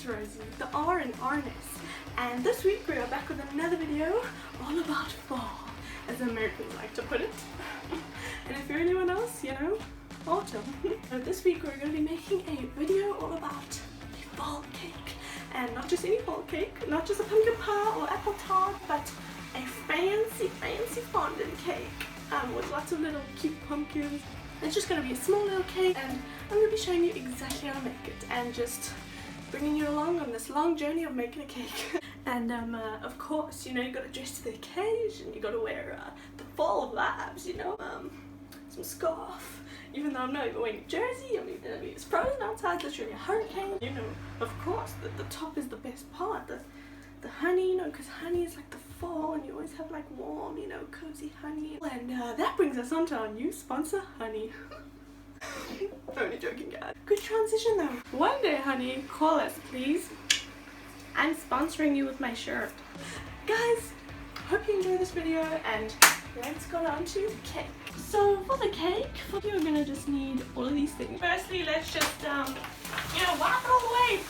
Rosie, the R in Arness, and this week we are back with another video all about fall, as Americans like to put it. And if you're anyone else, you know, autumn. So this week we're going to be making a video all about a fall cake, and not just any fall cake, not just a pumpkin pie or apple tart, but a fancy fondant cake with lots of little cute pumpkins. It's just going to be a small little cake, and I'm going to be showing you exactly how to make it and just bringing you along on this long journey of making a cake. And of course, you know, you got to dress to the occasion, you got to wear the fall vibes, you know, some scarf. Even though I'm not even wearing a jersey, I mean, it's frozen outside, literally a hurricane. You know, of course, the top is the best part, the honey, you know, because honey is like the fall and you always have like warm, you know, cozy honey. And that brings us on to our new sponsor, honey. Only joking, guys. Good transition though. One day, honey, call us, please. I'm sponsoring you with my shirt. Guys, hope you enjoy this video, and let's go on to the cake. So for the cake, you're gonna just need all of these things. Firstly, let's just, you know, wipe it all away.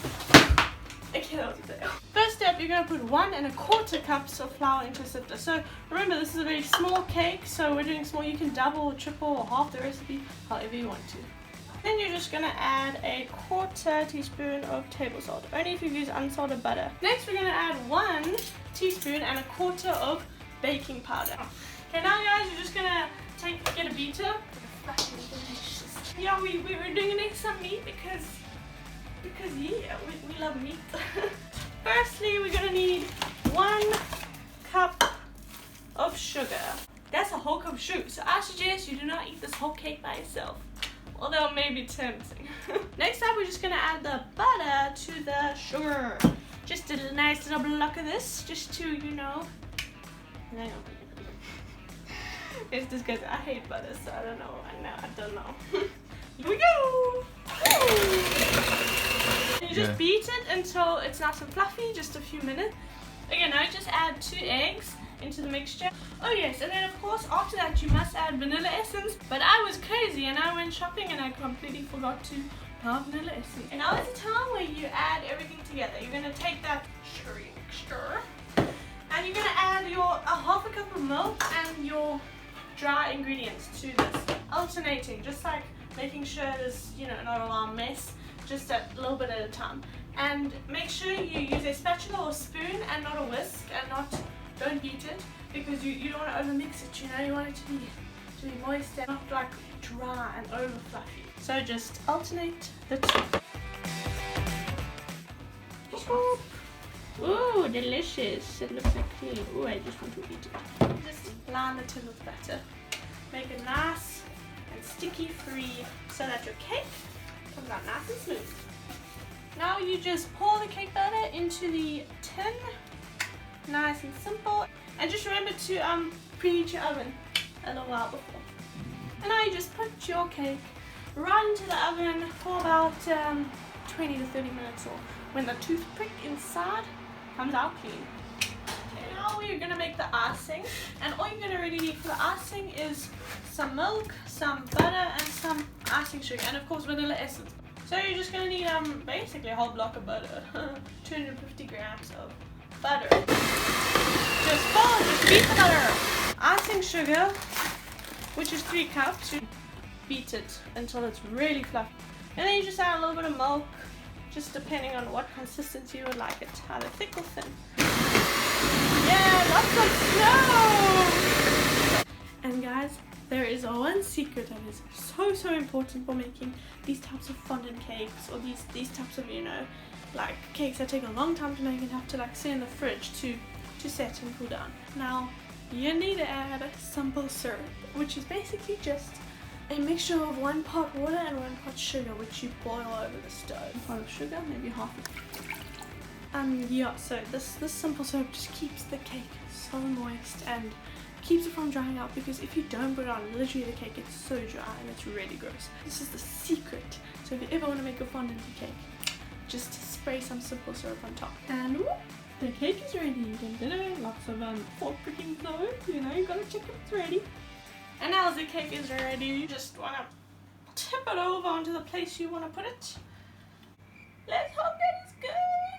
Okay, that was a fail. First step, you're going to put 1 1/4 cups of flour into a sifter. So remember, this is a very small cake, so we're doing small. You can double or triple or half the recipe, however you want to. Then you're just going to add a 1/4 teaspoon of table salt, only if you use unsalted butter. Next, we're going to add 1 teaspoon and 1/4 of baking powder. Okay, now guys, you're just going to get a beater. Delicious. Yeah, we're doing an extra meat because yeah, we love meat. Firstly, we're gonna need 1 cup of sugar. That's a whole cup of sugar, so I suggest you do not eat this whole cake by yourself, although it may be tempting. Next up, we're just gonna add the butter to the sugar. Just a nice little block of this, just to, you know, it's just because I hate butter, so I don't know. Here we go! You just beat it until it's nice and fluffy, just a few minutes. Okay, now just add 2 eggs into the mixture. Oh yes, and then of course after that you must add vanilla essence. But I was crazy and I went shopping and I completely forgot to have vanilla essence. And now is the time where you add everything together. You're going to take that sugary mixture and you're going to add a 1/2 cup of milk and your dry ingredients to this, alternating, just like making sure there's, you know, not a long mess, just a little bit at a time. And make sure you use a spatula or spoon and not a whisk, and don't beat it, because you don't want to over mix it, you know, you want it to be moist and not like dry and over fluffy. So just alternate the two. Ooh, delicious. It looks like clean. Ooh, I just want to eat it. Just line the tin with butter. Make it nice and sticky free so that your cake comes out nice and smooth. Now you just pour the cake batter into the tin, nice and simple, and just remember to preheat your oven a little while before. And now you just put your cake right into the oven for about 20 to 30 minutes, or when the toothpick inside comes out clean. Now we're going to make the icing, and all you're going to really need for the icing is some milk, some butter, and some icing sugar, and of course vanilla essence. So you're just going to need basically a whole block of butter, 250 grams of butter. Just beat the butter. Icing sugar, which is 3 cups, beat it until it's really fluffy. And then you just add a little bit of milk, just depending on what consistency you would like it, either thick or thin. Yeah, lots of snow! And guys, there is one secret that is so important for making these types of fondant cakes, or these types of, you know, like cakes that take a long time to make and have to like sit in the fridge to set and cool down. Now, you need to add simple syrup, which is basically just a mixture of 1 pot water and 1 pot sugar, which you boil over the stove. 1 pot of sugar, maybe half of it. Yeah, so this simple syrup just keeps the cake so moist and keeps it from drying out, because if you don't put it on, literally the cake gets so dry and it's really gross. This is the secret. So if you ever want to make a fondant cake, just spray some simple syrup on top. And whoop, the cake is ready. Lots of fork prickings though, you know, you gotta check if it's ready. And now the cake is ready, you just want to tip it over onto the place you want to put it. Let's hope that it's good.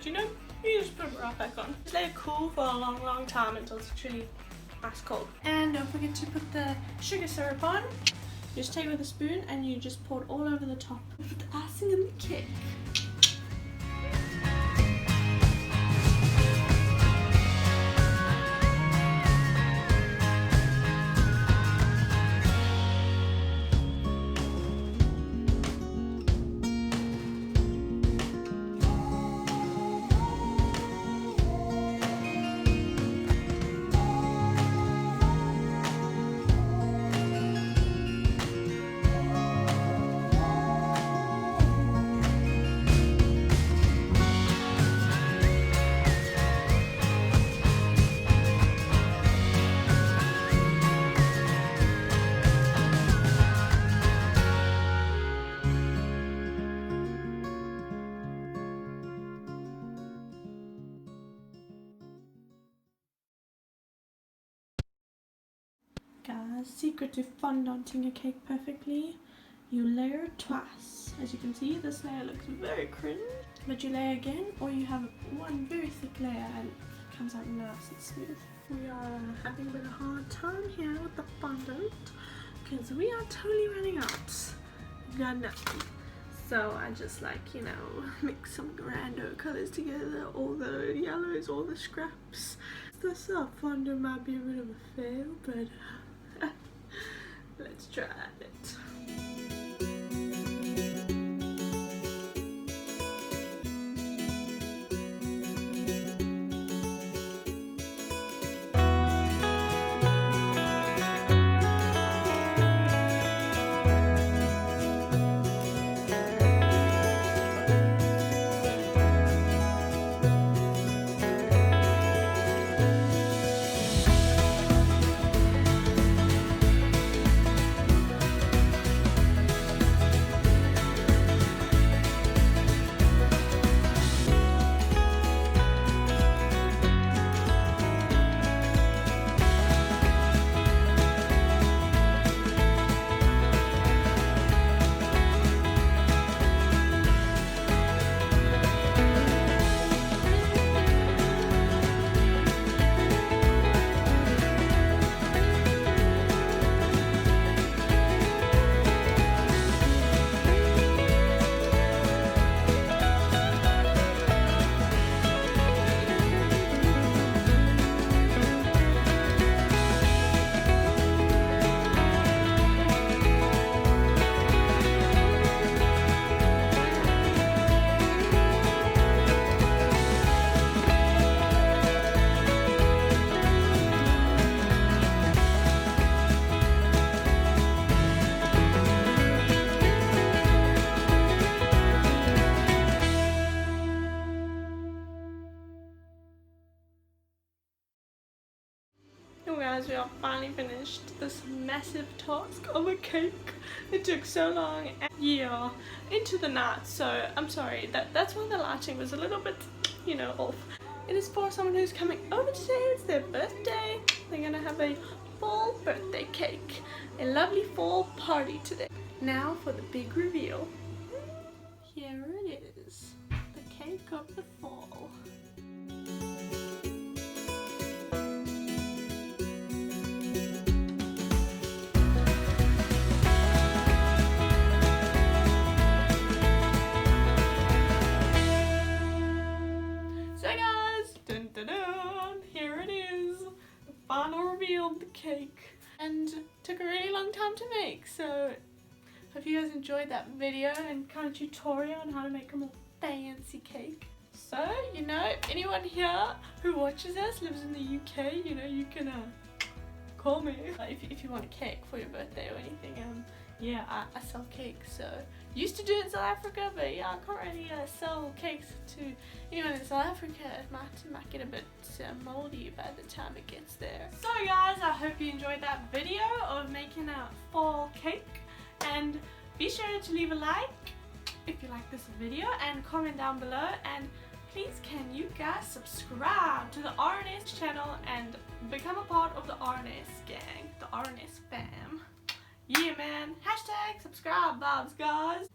you know, you just put it right back on. Just let it cool for a long time until it's truly ice cold. And don't forget to put the sugar syrup on. Just take it with a spoon and you just pour it all over the top. Put the icing in the cake. Guys, secret to fondanting a cake perfectly, you layer it twice. As you can see, this layer looks very cringe, but you layer again, or you have one very thick layer and it comes out nice and smooth. We are having a bit of a hard time here with the fondant because we are totally running out. We've got nothing. So I just mix some rando colours together, all the yellows, all the scraps. This fondant might be a bit of a fail, but let's try it. Guys, we are finally finished this massive task of a cake. It took so long, and yeah, into the night, so I'm sorry, that's why the lighting was a little bit, off. It is for someone who's coming over today. It's their birthday. They're gonna have a fall birthday cake, a lovely fall party today. Now for the big reveal. Here it is, the cake of the fall. Here it is, the final reveal of the cake, and took a really long time to make, so hope you guys enjoyed that video and kind of tutorial on how to make a more fancy cake. So, if anyone here who watches us lives in the UK, you can call me if you want a cake for your birthday or anything. Yeah, I sell cakes, so used to do it in South Africa, but yeah, I can't really sell cakes to anyone in South Africa. It might get a bit moldy by the time it gets there. So guys, I hope you enjoyed that video of making a fall cake, and be sure to leave a like if you like this video and comment down below, and please can you guys subscribe to the RNS channel and become a part of the RNS gang, the RNS fam. Yeah man, hashtag subscribe vibes guys.